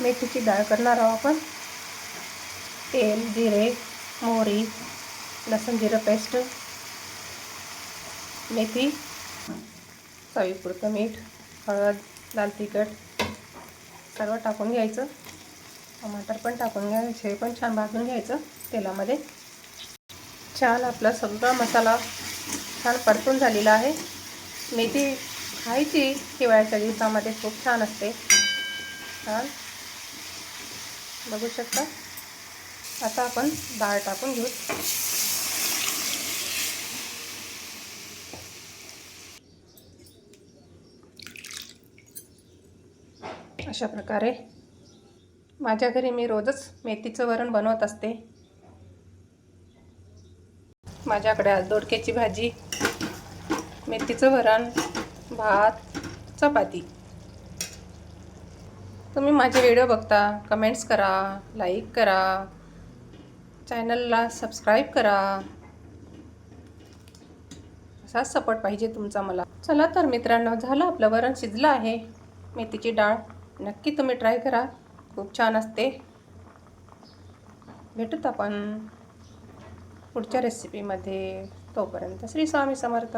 मेथीची डाळ करणार आहोत आपण। तेल, जिरे, मोहरी, लसूण जिरं पेस्ट, मेथी, चवीपुरतं मीठ, हळद, लाल तिखट सर्व टाकून घ्यायचं। टमाटर पण टाकून घ्यायचे, पण छान भाजून घ्यायचं तेलामध्ये। छान आपला सगळा मसाला छान परतून झालेला आहे। मेथी खायची हिवाळ्याच्या दिवसामध्ये खूप छान असते। छान बघू शकता। आता आपण डाळ टाकून घेऊ। अशा प्रकारे माझ्या घरी मी रोजच मेथीचं वरण बनवत असते। माझ्याकडे आज दोडक्याची भाजी, मेथीचं वरण, भात, चपाती। तुम्ही माझे व्हिडिओ बघता, कमेंट्स करा, लाईक करा, चॅनलला सबस्क्राईब करा। असाच सपोर्ट पाहिजे तुमचा मला। चला तर मित्रांनो, झालं आपलं वरण शिजलं आहे। मेथीची डाळ नक्की तुम्ही ट्राय करा, खूप छान असते। भेटूत आपण पुढच्या रेसिपीमध्ये। तोपर्यंत श्री स्वामी समर्थ।